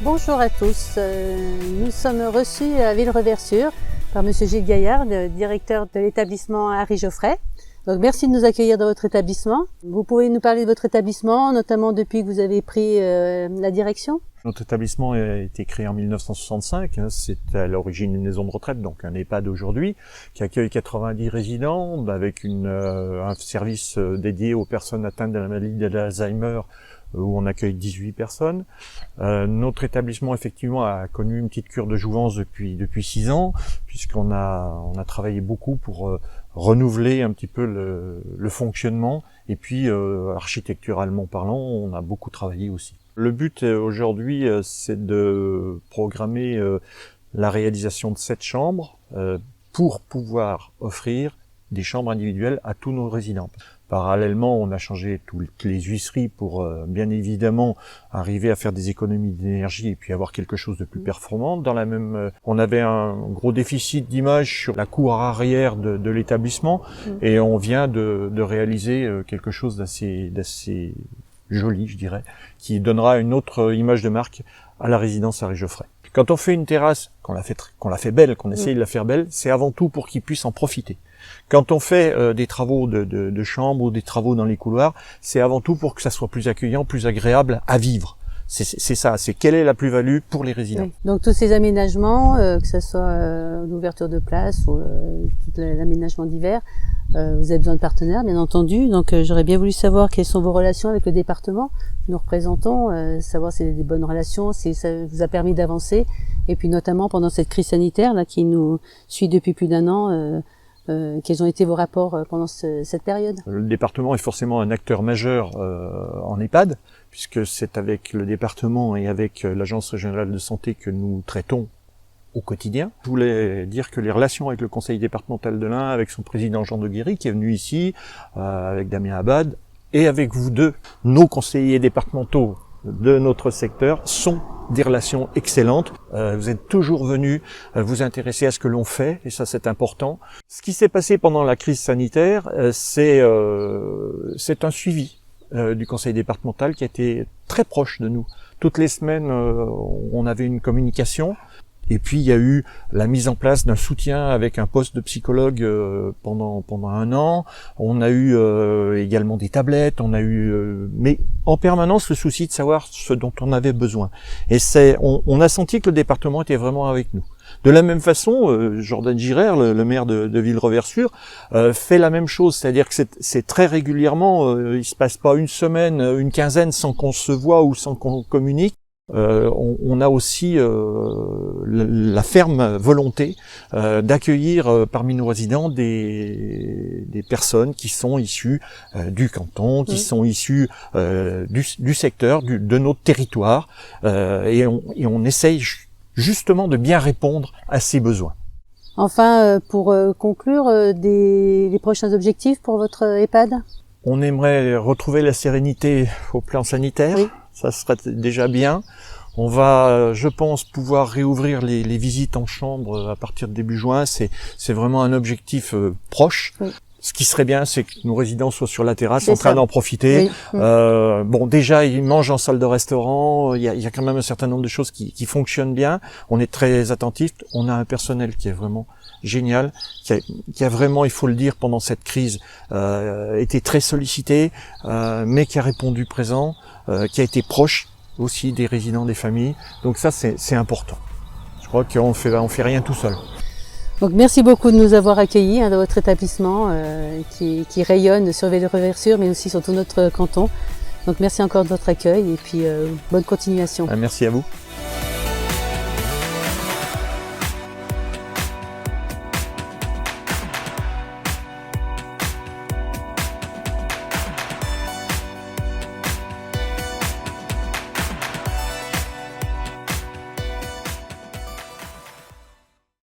Bonjour à tous, nous sommes reçus à Villereversure par Monsieur Gilles Gaillard, le directeur de l'établissement Harry Geoffray. Donc merci de nous accueillir dans votre établissement. Vous pouvez nous parler de votre établissement, notamment depuis que vous avez pris la direction? Notre établissement a été créé en 1965, c'est à l'origine une maison de retraite, donc un EHPAD aujourd'hui, qui accueille 90 résidents, avec un service dédié aux personnes atteintes de la maladie de l'Alzheimer, où on accueille 18 personnes. Notre établissement effectivement a connu une petite cure de jouvence depuis 6 ans, puisqu'on a travaillé beaucoup pour renouveler un petit peu le fonctionnement, et puis architecturalement parlant, on a beaucoup travaillé aussi. Le but aujourd'hui, c'est de programmer la réalisation de 7 chambres pour pouvoir offrir des chambres individuelles à tous nos résidents. Parallèlement, on a changé toutes les huisseries pour bien évidemment arriver à faire des économies d'énergie et puis avoir quelque chose de plus performant. Dans la même, on avait un gros déficit d'image sur la cour arrière de l'établissement et on vient de réaliser quelque chose d'assez joli, je dirais, qui donnera une autre image de marque à la résidence Harry Geoffray. Quand on fait une terrasse, qu'on la fait belle, qu'on essaye de la faire belle, c'est avant tout pour qu'ils puissent en profiter. Quand on fait des travaux de chambre ou des travaux dans les couloirs, c'est avant tout pour que ça soit plus accueillant, plus agréable à vivre. C'est ça, c'est quelle est la plus-value pour les résidents. Oui. Donc tous ces aménagements, que ce soit l'ouverture de place ou tout l'aménagement d'hiver, vous avez besoin de partenaires, bien entendu. Donc j'aurais bien voulu savoir quelles sont vos relations avec le département. Nous représentons, savoir si c'est des bonnes relations, si ça vous a permis d'avancer. Et puis notamment pendant cette crise sanitaire là qui nous suit depuis plus d'1 an, quels ont été vos rapports pendant cette période? Le département est forcément un acteur majeur en EHPAD, puisque c'est avec le département et avec l'Agence régionale de santé que nous traitons au quotidien. Je voulais dire que les relations avec le conseil départemental de l'Ain, avec son président Jean de Guéry, qui est venu ici, avec Damien Abad, et avec vous deux, nos conseillers départementaux de notre secteur, sont des relations excellentes. Vous êtes toujours venus vous intéresser à ce que l'on fait, et ça c'est important. Ce qui s'est passé pendant la crise sanitaire, c'est un suivi du conseil départemental qui a été très proche de nous. Toutes les semaines, on avait une communication. Et puis il y a eu la mise en place d'un soutien avec un poste de psychologue pendant 1 an. On a eu également des tablettes, mais en permanence le souci de savoir ce dont on avait besoin. Et on a senti que le département était vraiment avec nous. De la même façon, Jordan Girard, le maire de Villereversure, fait la même chose, c'est-à-dire que c'est très régulièrement, il se passe pas une semaine, une quinzaine sans qu'on se voit ou sans qu'on communique. On a aussi la ferme volonté d'accueillir parmi nos résidents des personnes qui sont issues du canton, qui sont issues du secteur, de notre territoire, et on essaye justement de bien répondre à ces besoins. Enfin, pour conclure, les prochains objectifs pour votre EHPAD? On aimerait retrouver la sérénité au plan sanitaire. Oui. Ça serait déjà bien. On va, je pense, pouvoir réouvrir les visites en chambre à partir de début juin. C'est vraiment un objectif proche. Oui. Ce qui serait bien, c'est que nos résidents soient sur la terrasse en train d'en profiter. Oui. Bon, déjà, ils mangent en salle de restaurant. Il y a quand même un certain nombre de choses qui fonctionnent bien. On est très attentifs. On a un personnel qui est vraiment génial, qui a vraiment, il faut le dire, pendant cette crise, été très sollicité, mais qui a répondu présent, qui a été proche aussi des résidents, des familles. Donc ça, c'est important. Je crois qu'on fait rien tout seul. Donc merci beaucoup de nous avoir accueillis dans votre établissement qui rayonne sur Villereversure, mais aussi sur tout notre canton. Donc merci encore de votre accueil et puis bonne continuation. Merci à vous.